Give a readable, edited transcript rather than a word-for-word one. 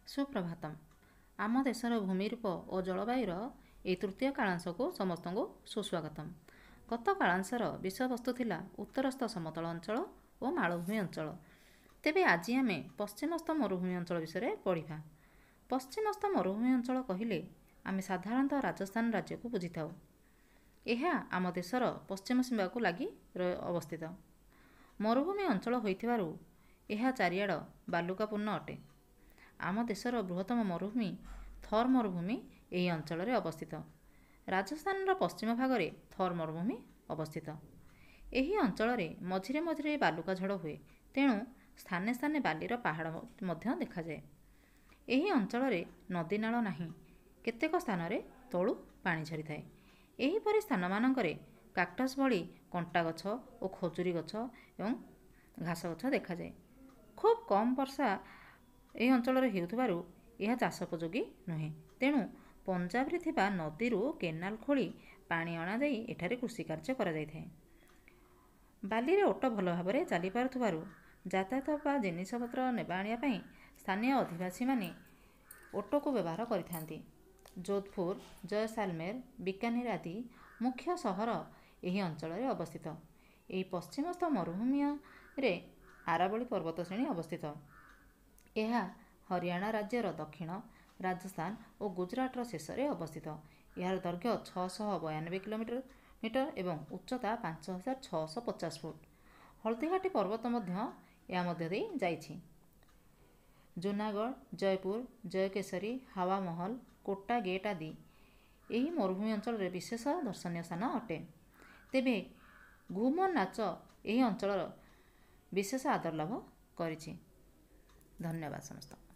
ସୁପ୍ରଭାତମ୍। ଆମ ଦେଶର ଭୂମିରୂପ ଓ ଜଳବାୟୁର ଏହି ତୃତୀୟ କାଳାଂଶକୁ ସମସ୍ତଙ୍କୁ ସୁସ୍ୱାଗତମ୍। ଗତ କାଳାଂଶର ବିଷୟବସ୍ତୁ ଥିଲା ଉତ୍ତରସ୍ଥ ସମତଳ ଅଞ୍ଚଳ ଓ ମାଳଭୂମି ଅଞ୍ଚଳ। ତେବେ ଆଜି ଆମେ ପଶ୍ଚିମସ୍ଥ ମରୁଭୂମି ଅଞ୍ଚଳ ବିଷୟରେ ପଢ଼ିବା। ପଶ୍ଚିମସ୍ଥ ମରୁଭୂମି ଅଞ୍ଚଳ କହିଲେ ଆମେ ସାଧାରଣତଃ ରାଜସ୍ଥାନ ରାଜ୍ୟକୁ ବୁଝିଥାଉ। ଏହା ଆମ ଦେଶର ପଶ୍ଚିମ ସୀମାକୁ ଲାଗି ଅବସ୍ଥିତ। ମରୁଭୂମି ଅଞ୍ଚଳ ହୋଇଥିବାରୁ ଏହା ଚାରିଆଡ଼ ବାଲୁକାପୂର୍ଣ୍ଣ ଅଟେ। ଆମ ଦେଶର ବୃହତ୍ତମ ମରୁଭୂମି ଥର୍ ମରୁଭୂମି ଏହି ଅଞ୍ଚଳରେ ଅବସ୍ଥିତ। ରାଜସ୍ଥାନର ପଶ୍ଚିମ ଭାଗରେ ଥର୍ ମରୁଭୂମି ଅବସ୍ଥିତ। ଏହି ଅଞ୍ଚଳରେ ମଝିରେ ମଝିରେ ବାଲୁକା ଝଡ଼ ହୁଏ, ତେଣୁ ସ୍ଥାନେ ସ୍ଥାନେ ବାଲିର ପାହାଡ଼ ମଧ୍ୟ ଦେଖାଯାଏ। ଏହି ଅଞ୍ଚଳରେ ନଦୀନାଳ ନାହିଁ, କେତେକ ସ୍ଥାନରେ ତଳୁ ପାଣି ଝରିଥାଏ। ଏହିପରି ସ୍ଥାନମାନଙ୍କରେ କାକ୍ଟସ୍ ଭଳି କଣ୍ଟା ଗଛ ଓ ଖଜୁରୀ ଗଛ ଏବଂ ଘାସ ଗଛ ଦେଖାଯାଏ। ଖୁବ୍ କମ୍ ବର୍ଷା ଏହି ଅଞ୍ଚଳରେ ହେଉଥିବାରୁ ଏହା ଚାଷ ଉପଯୋଗୀ ନୁହେଁ, ତେଣୁ ପଞ୍ଜାବରେ ଥିବା ନଦୀରୁ କେନାଲ ଖୋଳି ପାଣି ଅଣାଯାଇ ଏଠାରେ କୃଷିକାର୍ଯ୍ୟ କରାଯାଇଥାଏ। ବାଲିରେ ଓଟ ଭଲ ଭାବରେ ଚାଲିପାରୁଥିବାରୁ ଯାତାୟାତ ବା ଜିନିଷପତ୍ର ନେବା ଆଣିବା ପାଇଁ ସ୍ଥାନୀୟ ଅଧିବାସୀମାନେ ଓଟକୁ ବ୍ୟବହାର କରିଥାନ୍ତି। ଯୋଧପୁର, ଜୟସାଲମେର, ବିକାନେର ଆଦି ମୁଖ୍ୟ ସହର ଏହି ଅଞ୍ଚଳରେ ଅବସ୍ଥିତ। ଏହି ପଶ୍ଚିମସ୍ଥ ମରୁଭୂମିରେ ଆରାବଳୀ ପର୍ବତଶ୍ରେଣୀ ଅବସ୍ଥିତ। ଏହା ହରିୟାଣା ରାଜ୍ୟର ଦକ୍ଷିଣ, ରାଜସ୍ଥାନ ଓ ଗୁଜରାଟର ଶେଷରେ ଅବସ୍ଥିତ। ଏହାର ଦୈର୍ଘ୍ୟ 692 କିଲୋମିଟର ଏବଂ ଉଚ୍ଚତା 5650 ଫୁଟ। ହଳଦୀଘାଟି ପର୍ବତ ମଧ୍ୟ ଏହା ମଧ୍ୟ ଦେଇ ଯାଇଛି। ଜୁନାଗଡ଼, ଜୟପୁର, ଜୟକେଶରୀ, ହାୱା ମହଲ, କୋଟା ଗେଟ୍ ଆଦି ଏହି ମରୁଭୂମି ଅଞ୍ଚଳରେ ବିଶେଷ ଦର୍ଶନୀୟ ସ୍ଥାନ ଅଟେ। ତେବେ ଘୁମର ନାଚ ଏହି ଅଞ୍ଚଳର ବିଶେଷ ଆଦର ଲାଭ କରିଛି। ଧନ୍ୟବାଦ ସମସ୍ତଙ୍କୁ।